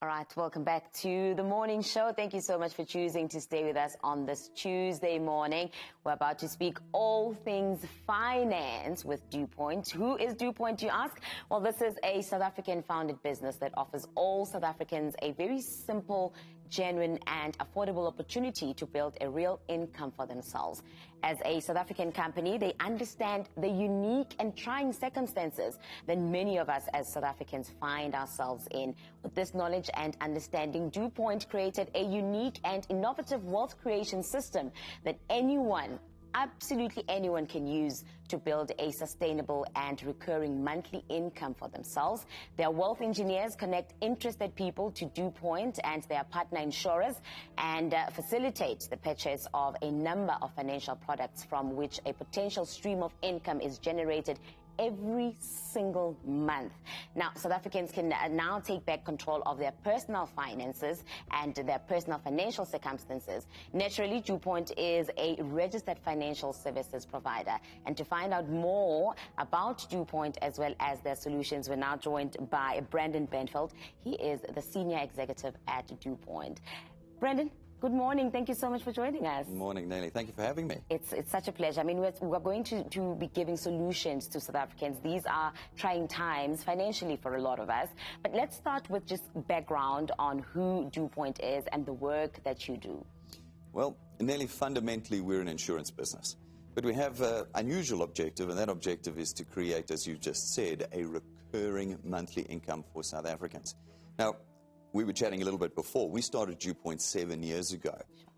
All right, welcome back to the morning show. Thank you so much for choosing to stay with us on this Tuesday morning. We're about to speak all things finance with DuPont. Who is DuPont, you ask? Well, this is a South African-founded business that offers all South Africans a very simple, genuine and affordable opportunity to build a real income for themselves. As a South African company, they understand the unique and trying circumstances that many of us as South Africans find ourselves in. With this knowledge and understanding, DuPont created a unique and innovative wealth creation system that anyone, absolutely anyone, can use to build a sustainable and recurring monthly income for themselves. Their wealth engineers connect interested people to DuPont and their partner insurers and facilitate the purchase of a number of financial products from which a potential stream of income is generated every single month. Now, South Africans can now take back control of their personal finances and their personal financial circumstances. Naturally, DuPont is a registered financial services provider. And to find out more about DuPont as well as their solutions, we're now joined by Brandon Benfield. He is the senior executive at DuPont. Brandon, good morning. Thank you so much for joining us. Good morning, Nelly. Thank you for having me. It's such a pleasure. I mean, we're going to be giving solutions to South Africans. These are trying times financially for a lot of us. But let's start with just background on who DuPont is and the work that you do. Well, Nelly, fundamentally, we're an insurance business. But we have an unusual objective, and that objective is to create, as you just said, a recurring monthly income for South Africans. Now, we were chatting a little bit before. We started DuPont 7 years ago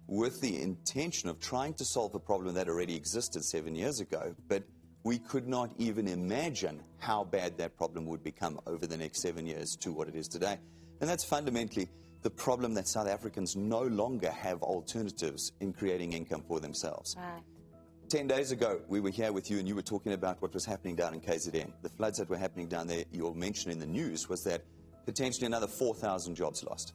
with the intention of trying to solve a problem that already existed 7 years ago, but we could not even imagine how bad that problem would become over the next 7 years to what it is today. And that's fundamentally the problem that South Africans no longer have alternatives in creating income for themselves. Right. 10 days ago, we were here with you and you were talking about what was happening down in KZN. The floods that were happening down there, your mention in the news was that potentially another 4,000 jobs lost.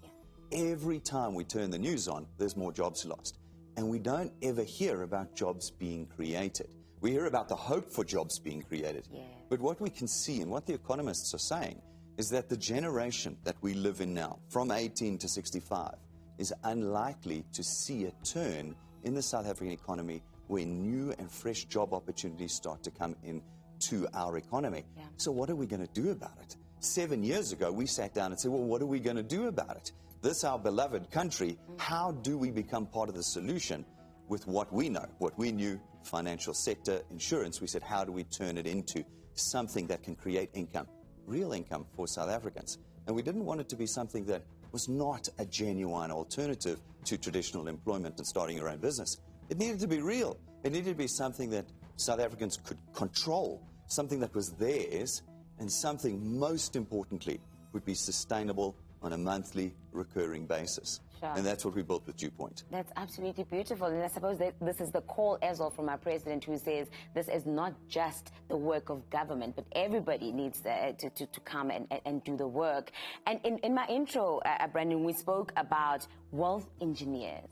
Yeah. Every time we turn the news on, there's more jobs lost. And we don't ever hear about jobs being created. We hear about the hope for jobs being created. Yeah. But what we can see and what the economists are saying is that the generation that we live in now, from 18 to 65, is unlikely to see a turn in the South African economy where new and fresh job opportunities start to come into our economy. Yeah. So what are we going to do about it? 7 years ago, we sat down and said, well, what are we going to do about it? This, our beloved country, how do we become part of the solution with what we know, what we knew, financial sector, insurance? We said, how do we turn it into something that can create income, real income for South Africans? And we didn't want it to be something that was not a genuine alternative to traditional employment and starting your own business. It needed to be real. It needed to be something that South Africans could control, something that was theirs, and something, most importantly, would be sustainable on a monthly, recurring basis. Sure. And that's what we built with DuPont. That's absolutely beautiful. And I suppose that this is the call as well from our president, who says this is not just the work of government, but everybody needs to come and do the work. And in my intro, Brandon, we spoke about wealth engineers.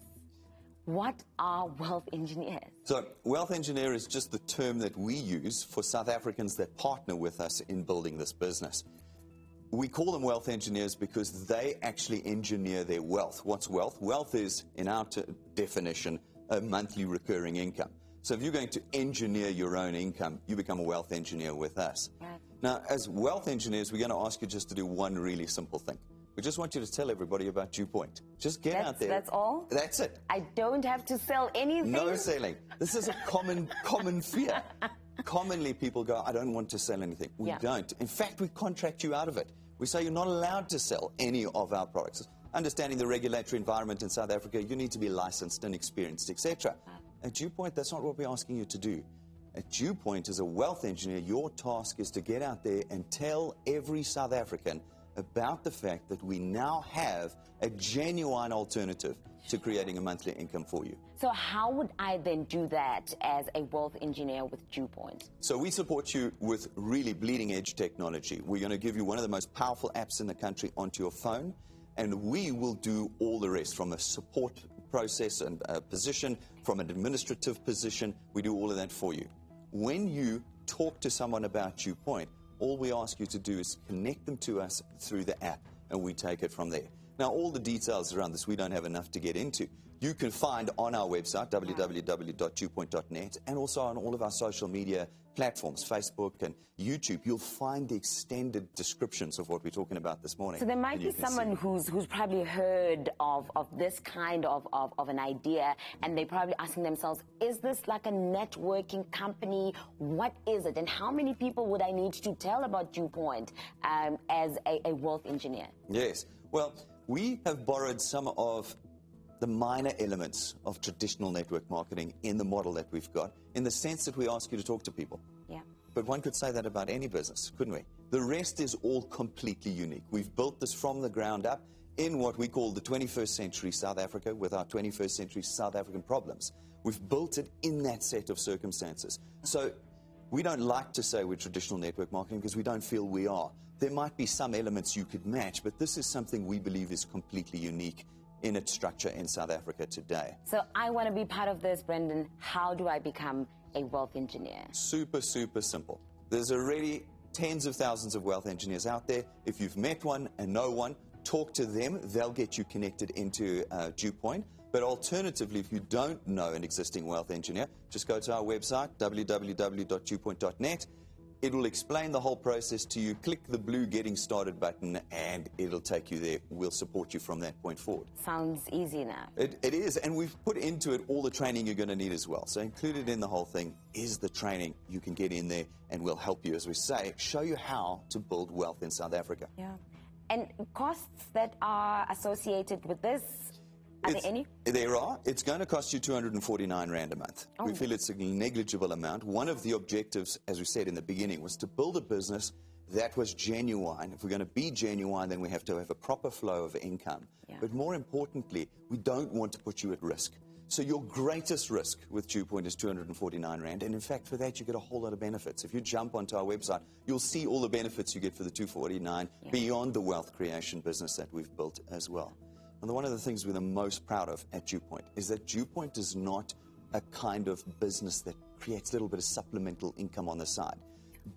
What are wealth engineers? So wealth engineer is just the term that we use for South Africans that partner with us in building this business. We call them wealth engineers because they actually engineer their wealth. What's wealth? Wealth is, in our definition, a monthly recurring income. So if you're going to engineer your own income, you become a wealth engineer with us. Right. Now, as wealth engineers, we're going to ask you just to do one really simple thing. We just want you to tell everybody about DuPont. Just get out there. That's all? That's it. I don't have to sell anything? No selling. This is a common fear. Commonly, people go, I don't want to sell anything. We don't. In fact, we contract you out of it. We say you're not allowed to sell any of our products. Understanding the regulatory environment in South Africa, you need to be licensed and experienced, etc. At DuPont, that's not what we're asking you to do. At DuPont, as a wealth engineer, your task is to get out there and tell every South African about the fact that we now have a genuine alternative to creating a monthly income for you. So how would I then do that as a wealth engineer with DuPont? So we support you with really bleeding edge technology. We're going to give you one of the most powerful apps in the country onto your phone, and we will do all the rest from a support process and a position, from an administrative position. We do all of that for you. When you talk to someone about DuPont, all we ask you to do is connect them to us through the app, and we take it from there. Now, all the details around this we don't have enough to get into. You can find on our website, www.dewpoint.net, and also on all of our social media platforms, Facebook and YouTube. You'll find the extended descriptions of what we're talking about this morning. So there might be someone who's probably heard of this kind of an idea, and they're probably asking themselves, is this like a networking company? What is it? And how many people would I need to tell about DewPoint as a wealth engineer? Yes. Well, we have borrowed some of the minor elements of traditional network marketing in the model that we've got, in the sense that we ask you to talk to people. Yeah. But one could say that about any business, couldn't we? The rest is all completely unique. We've built this from the ground up in what we call the 21st century South Africa, with our 21st century South African problems. We've built it in that set of circumstances. So we don't like to say we're traditional network marketing because we don't feel we are. There might be some elements you could match, but this is something we believe is completely unique in its structure in South Africa today. So I want to be part of this, Brendan. How do I become a wealth engineer? Super, super simple. There's already tens of thousands of wealth engineers out there. If you've met one and know one, talk to them. They'll get you connected into DewPoint. But alternatively, if you don't know an existing wealth engineer, just go to our website, www.dewpoint.net. It will explain the whole process to you. Click the blue Getting Started button and it'll take you there. We'll support you from that point forward. Sounds easy now. It is, and we've put into it all the training you're going to need as well. So included in the whole thing is the training. You can get in there and we'll help you, as we say, show you how to build wealth in South Africa. Yeah. And costs that are associated with this, are there any? There are. It's going to cost you 249 Rand a month. We feel it's a negligible amount. One of the objectives, as we said in the beginning, was to build a business that was genuine. If we're going to be genuine, then we have to have a proper flow of income. Yeah. But more importantly, we don't want to put you at risk. So your greatest risk with DewPoint is 249 Rand. And in fact, for that, you get a whole lot of benefits. If you jump onto our website, you'll see all the benefits you get for the 249 beyond the wealth creation business that we've built as well. And one of the things we're the most proud of at DewPoint is that DewPoint is not a kind of business that creates a little bit of supplemental income on the side.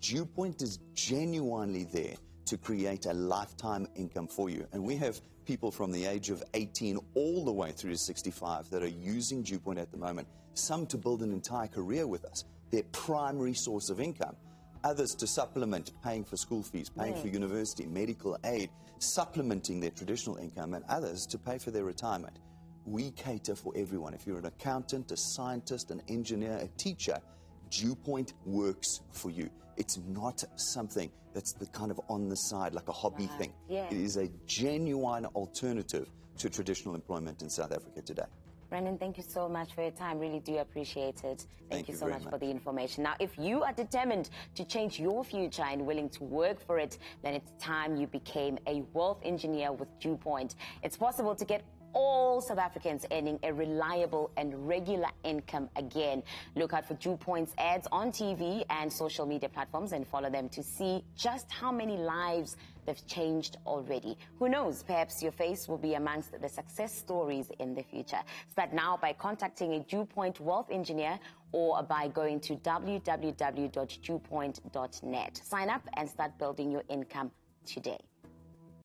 DewPoint is genuinely there to create a lifetime income for you. And we have people from the age of 18 all the way through to 65 that are using DewPoint at the moment, some to build an entire career with us, their primary source of income. Others to supplement paying for school fees, paying for university, medical aid, supplementing their traditional income, and others to pay for their retirement. We cater for everyone. If you're an accountant, a scientist, an engineer, a teacher, DewPoint works for you. It's not something that's the kind of on the side, like a hobby thing. Yeah. It is a genuine alternative to traditional employment in South Africa today. Brendan, thank you so much for your time. Really do appreciate it. Thank you so much for the information. Now, if you are determined to change your future and willing to work for it, then it's time you became a wealth engineer with DewPoint. It's possible to get all South Africans earning a reliable and regular income again. Look out for DewPoint's ads on TV and social media platforms and follow them to see just how many lives they've changed already. Who knows, perhaps your face will be amongst the success stories in the future. Start now by contacting a DewPoint wealth engineer or by going to www.dewpoint.net. Sign up and start building your income today.